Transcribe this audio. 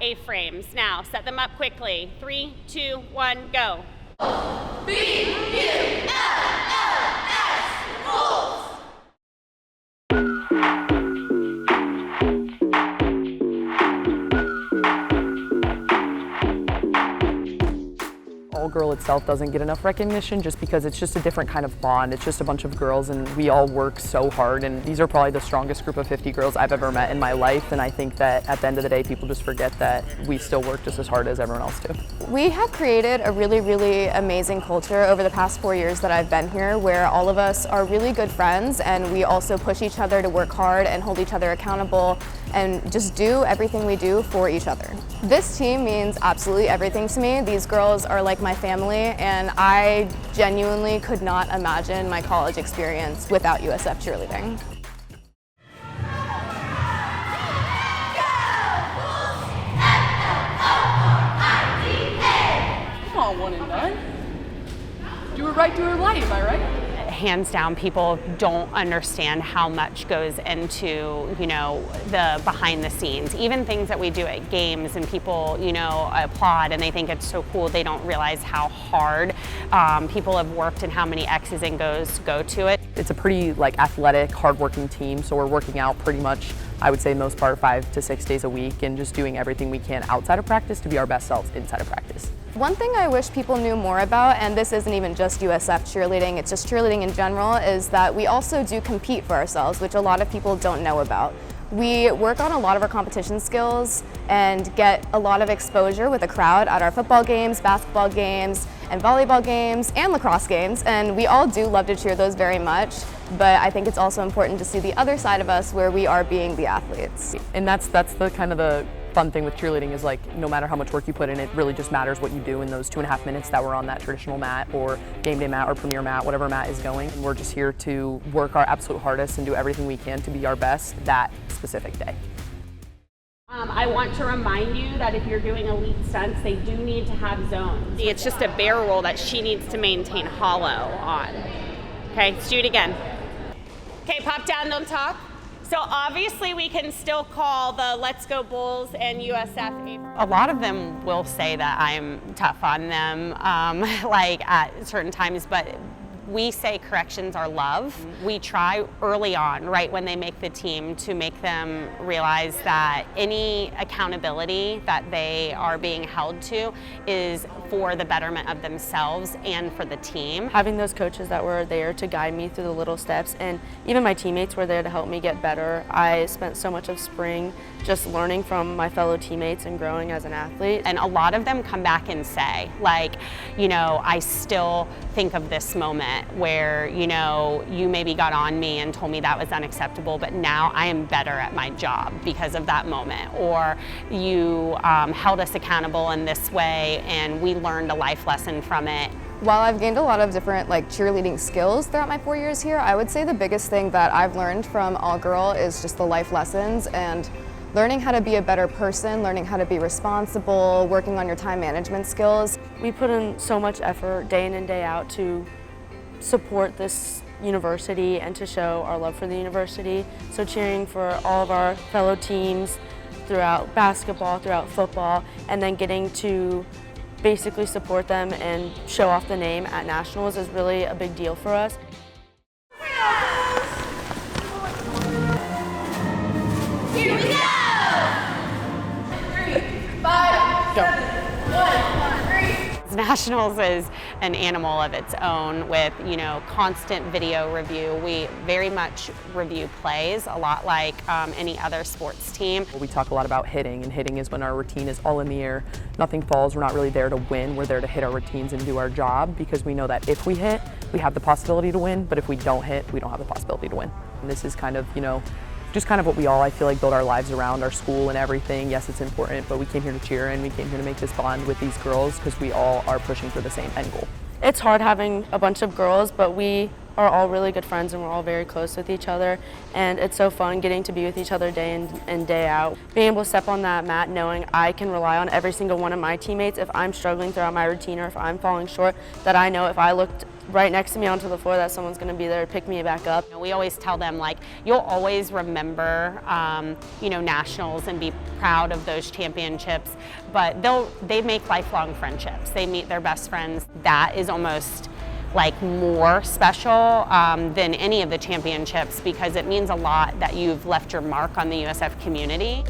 A-frames. Now, set them up quickly. 3, 2, 1, go. B-U-L-L-S, Bulls! All-Girl itself doesn't get enough recognition just because it's just a different kind of bond. It's just a bunch of girls and we all work so hard, and these are probably the strongest group of 50 girls I've ever met in my life, and I think that at the end of the day people just forget that we still work just as hard as everyone else do. We have created a really amazing culture over the past 4 years that I've been here, where all of us are really good friends and we also push each other to work hard and hold each other accountable and just do everything we do for each other. This team means absolutely everything to me. These girls are like my family, and I genuinely could not imagine my college experience without USF cheerleading. Come on, one and done. Do it right, do it right, am I right? Hands down, people don't understand how much goes into, the behind the scenes. Even things that we do at games and people, applaud and they think it's so cool, they don't realize how hard people have worked and how many X's and O's go to it. It's a pretty athletic, hardworking team, so we're working out pretty much, I would say most part, 5 to 6 days a week and just doing everything we can outside of practice to be our best selves inside of practice. One thing I wish people knew more about, and this isn't even just USF cheerleading, it's just cheerleading in general, is that we also do compete for ourselves, which a lot of people don't know about. We work on a lot of our competition skills and get a lot of exposure with a crowd at our football games, basketball games, and volleyball games, and lacrosse games, and we all do love to cheer those very much, but I think it's also important to see the other side of us where we are being the athletes. And that's the kind of the fun thing with cheerleading is no matter how much work you put in, it really just matters what you do in those 2.5 minutes that we're on that traditional mat or game day mat or premier mat, whatever mat is going. And we're just here to work our absolute hardest and do everything we can to be our best that specific day. I want to remind you that if you're doing elite stunts, they do need to have zones. It's just a barrel roll that she needs to maintain hollow on. Okay, let's do it again. Okay, pop down, don't talk. So obviously we can still call the Let's Go Bulls and USF. A lot of them will say that I'm tough on them, at certain times, but we say corrections are love. We try early on, right when they make the team, to make them realize that any accountability that they are being held to is for the betterment of themselves and for the team. Having those coaches that were there to guide me through the little steps, and even my teammates were there to help me get better. I spent so much of spring just learning from my fellow teammates and growing as an athlete. And a lot of them come back and say, I still think of this moment where, you maybe got on me and told me that was unacceptable, but now I am better at my job because of that moment. Or you held us accountable in this way and we learned a life lesson from it. While I've gained a lot of different cheerleading skills throughout my 4 years here, I would say the biggest thing that I've learned from All-Girl is just the life lessons and learning how to be a better person, learning how to be responsible, working on your time management skills. We put in so much effort day in and day out to support this university and to show our love for the university. So cheering for all of our fellow teams throughout basketball, throughout football, and then getting to basically support them and show off the name at nationals is really a big deal for us. Here we go! 3, 5, 7, 1, 3. Nationals is an animal of its own with, constant video review. We very much review plays, a lot like any other sports team. We talk a lot about hitting, and hitting is when our routine is all in the air, nothing falls. We're not really there to win, we're there to hit our routines and do our job, because we know that if we hit, we have the possibility to win, but if we don't hit, we don't have the possibility to win. And this is kind of, just kind of what we all, I feel build our lives around, our school and everything. Yes, it's important, but we came here to cheer and we came here to make this bond with these girls because we all are pushing for the same end goal. It's hard having a bunch of girls, but we are all really good friends and we're all very close with each other, and it's so fun getting to be with each other day in and day out. Being able to step on that mat knowing I can rely on every single one of my teammates if I'm struggling throughout my routine or if I'm falling short, that I know if I looked right next to me onto the floor, that someone's going to be there to pick me back up. We always tell them, like, you'll always remember, nationals and be proud of those championships, but they make lifelong friendships. They meet their best friends. That is almost like more special than any of the championships, because it means a lot that you've left your mark on the USF community.